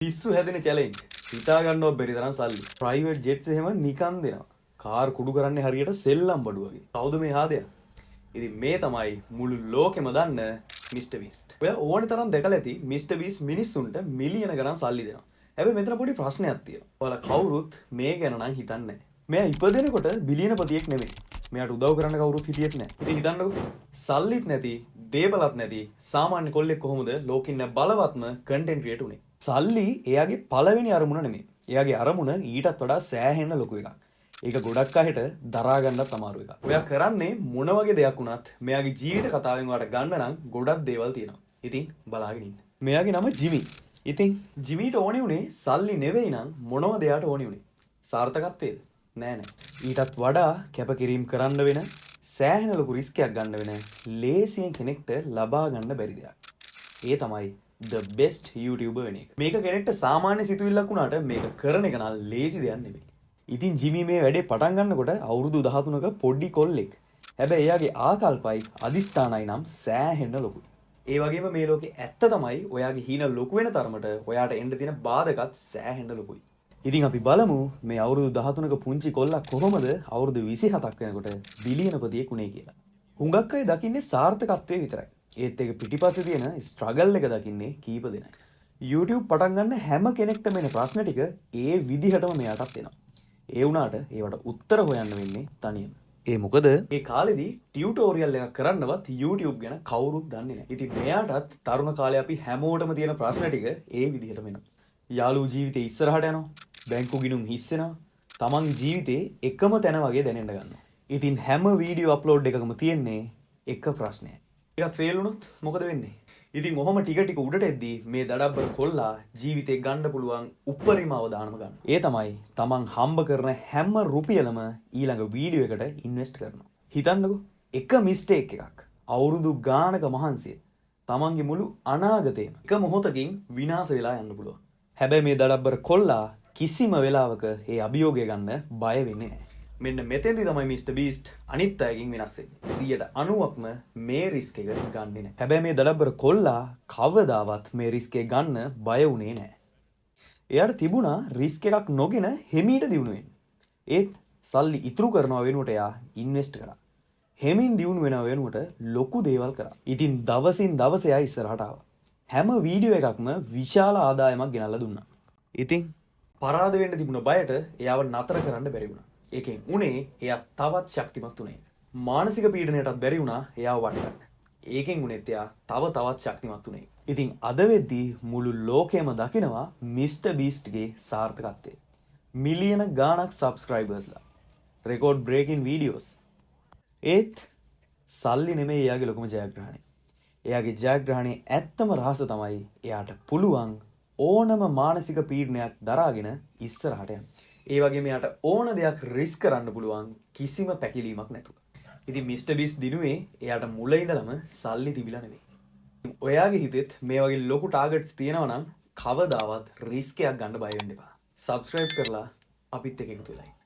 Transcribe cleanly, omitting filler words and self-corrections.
පිස්සු හැදෙන චැලෙන්ජ් හිතා ගන්නව බැරි තරම් සල්ලි. ප්‍රයිවට් ජෙට්ස් එහෙම නිකන් දෙනවා. කාර් කුඩු කරන්නේ හරියට සෙල්ලම් බඩු වගේ. කවුද මේ හාදයා? ඉතින් මේ තමයි මුළු ලෝකෙම දන්න මිස්ටර් බීස්ට්. ඔයා ඕන තරම් දැකලා ඇති මිස්ටර් බීස්ට් මිනිස්සුන්ට මිලියන ගණන් සල්ලි දෙනවා. හැබැයි මෙතන පොඩි ප්‍රශ්නයක් තියෙනවා. ඔයාලා කවුරුත් මේ ගැන නම් හිතන්නේ නැහැ. මෙයා ඉපදෙනකොට බිලියනපතියෙක් නෙමෙයි. මෙයාට උදව් කරන්න කවුරුත් හිටියෙත් නැහැ. ඉතින් හිතන්නකෝ සල්ලිත් නැති, දේපලත් නැති සාමාන්‍ය කොල්ලෙක් කොහොමද ලෝකෙින් බලවත්ම කන්ටෙන්ට් ක්‍රියේටර් උනේ? සල්ලි එයාගේ පළවෙනි අරමුණ නෙමෙයි. එයාගේ අරමුණ ඊටත් වඩා සෑහෙන්න ලොකු එකක්. ඒක ගොඩක් අයට දරා ගන්නත් අමාරු එකක්. ඔයා කරන්නේ මොන වගේ දෙයක් වුණත් මෙයාගේ ජීවිත කතාවෙන් ඔයාලට ගන්න නම් ගොඩක් දේවල් තියෙනවා. ඉතින් බලාගෙන ඉන්න. මෙයාගේ නම ජිමි. ඉතින් ජිමිට ඕනේ උනේ සල්ලි නෙවෙයි නම් මොනවද එයාට ඕනේ උනේ? සාර්ථකත්වයේද? නෑ නෑ. ඊටත් වඩා කැපකිරීම කරන්න වෙන, සෑහෙන ලොකු රිස්කයක් ගන්න වෙන, ලේසියෙන් කෙනෙක්ට ලබා ගන්න බැරි දෙයක්. ඒ තමයි the best YouTuber වෙන එක. මේක කෙනෙක්ට සාමාන්‍ය සිතුවිල්ලක් වුණාට මේක කරන එක නම් ලේසි දෙයක් නෙමෙයි. ඉතින් ජිමි මේ වැඩේ පටන් ගන්නකොට අවුරුදු 13ක පොඩි කොල්ලෙක්. හැබැයි එයාගේ ආකල්පයි අදිස්ථානයි නම් සෑහෙන්න ලොකුයි. ඒ වගේම මේ ලෝකේ ඇත්ත තමයි ඔයාගේ හීන ලොකු වෙන තරමට ඔයාට එන්න තියෙන බාධකත් සෑහෙන්න ලොකුයි. ඉතින් අපි බලමු මේ අවුරුදු 13ක පුංචි කොල්ලා කොහොමද අවුරුදු 27ක් වෙනකොට බිලියනපතියෙක් උනේ කියලා. හුඟක් අය දකින්නේ සාර්ථකත්වයේ විතරයි. ඒත් ඒක පිටිපස්සේ තියෙන ස්ට්‍රගල් එක දකින්නේ කීප දෙනයි. YouTube පටන් ගන්න හැම කෙනෙක්ටම එන ප්‍රශ්න ටික ඒ විදිහටම මෙයාටත් එනවා. ඒ වුණාට ඒවට උත්තර හොයන්න වෙන්නේ තනියම. ඒ මොකද ඒ කාලෙදී ටියුටෝරියල් එකක් කරන්නවත් YouTube ගැන කවුරුත් දන්නේ නැහැ. ඉතින් මෙයාටත් තරුණ කාලේ අපි හැමෝටම තියෙන ප්‍රශ්න ටික ඒ විදිහටම එනවා. යාළුවෝ ජීවිතේ ඉස්සරහට යනවා. බැංකු ගිණුම් හිස් වෙනවා. තමන් ජීවිතේ එකම තැන වගේ දැනෙන්න ගන්නවා. ඉතින් හැම වීඩියෝ අප්ලෝඩ් එකකම තියෙන්නේ එක ප්‍රශ්නයයි. ඒක ෆේල් වුණොත් මොකද වෙන්නේ? ඉතින් ඔහොම ටික ටික උඩට එද්දී මේ දඩබ්බර කොල්ලා ජීවිතේ ගන්න පුළුවන් උපරිම අවදානම ගන්න. ඒ තමයි තමන් හම්බ කරන හැම රුපියලම ඊළඟ වීඩියෝ එකට ඉන්වෙස්ට් කරනවා. හිතන්නකෝ එක මිස්ටේක් එකක් අවුරුදු ගානක මහන්සිය තමන්ගේ මුළු අනාගතේම එක මොහොතකින් විනාශ වෙලා යන්න පුළුවන්. හැබැයි මේ දඩබ්බර කොල්ලා කිසිම වෙලාවක ඒ අභියෝගය ගන්න බය වෙන්නේ නැහැ. මෙන්න මෙතෙන්දි තමයි මිස්ටර් බීස්ට් අනිත් අයගෙන් වෙනස් වෙන්නේ. 90%ක්ම මේ රිස්ක් එක ගන්නෙ නැහැ. හැබැයි මේ දඩබ්බර කොල්ලා කවදාවත් මේ රිස්ක් එක ගන්න බය වුණේ නැහැ. එයාට තිබුණා රිස්ක් එකක් නොගෙන හෙමීට දියුණු වෙන්න. ඒත් සල්ලි ඉතුරු කරනවා වෙනුවට එයා ඉන්වෙස්ට් කරා. හෙමින් දියුණු වෙනව වෙනුවට ලොකු දේවල් කරා. ඉතින් දවසින් දවස එයා ඉස්සරහට ආවා. හැම වීඩියෝ එකක්ම විශාල ආදායමක් ගෙනල්ලා දුන්නා. ඉතින් පරාද වෙන්න තිබුණ බයට එයාව නතර කරන්න බැරි වුණා. ඒකෙන් උනේ එයා තවත් ශක්තිමත් උනේ. මානසික පීඩනයටත් බැරි වුණා එයාව වටන්න. ඒකෙන් උනේත් එයා තවත් ශක්තිමත් උනේ. ඉතින් අද වෙද්දී මුළු ලෝකෙම දකිනවා මිස්ටර් බීස්ට්ගේ සාර්ථකත්වය. මිලියන ගාණක් සබ්ස්ක්‍රයිබර්ස්ලා. Record breaking videos. ඒත් සල්ලි නෙමෙයි එයාගේ ලොකුම ජයග්‍රහණය. එයාගේ ජයග්‍රහණයේ ඇත්තම රහස තමයි එයාට පුළුවන් ඕනම මානසික පීඩනයක් දරාගෙන ඉස්සරහට යන්න. ඒ වගේම එයාට ඕන දෙයක් රිස්ක් කරන්න පුළුවන් කිසිම පැකිලීමක් නැතුව. ඉතින් මිස්ටර් බීස්ට් දිනුවේ එයාට මුල ඉඳලම සල්ලි තිබිලා නෙවෙයි. ඔයාගේ හිතෙත් මේ වගේ ලොකු ටාගට්ස් තියෙනවා නම් කවදාවත් රිස්ක් එකක් ගන්න බය වෙන්න එපා. සබ්ස්ක්‍රයිබ් කරලා අපිත් එක්ක එකතු වෙලා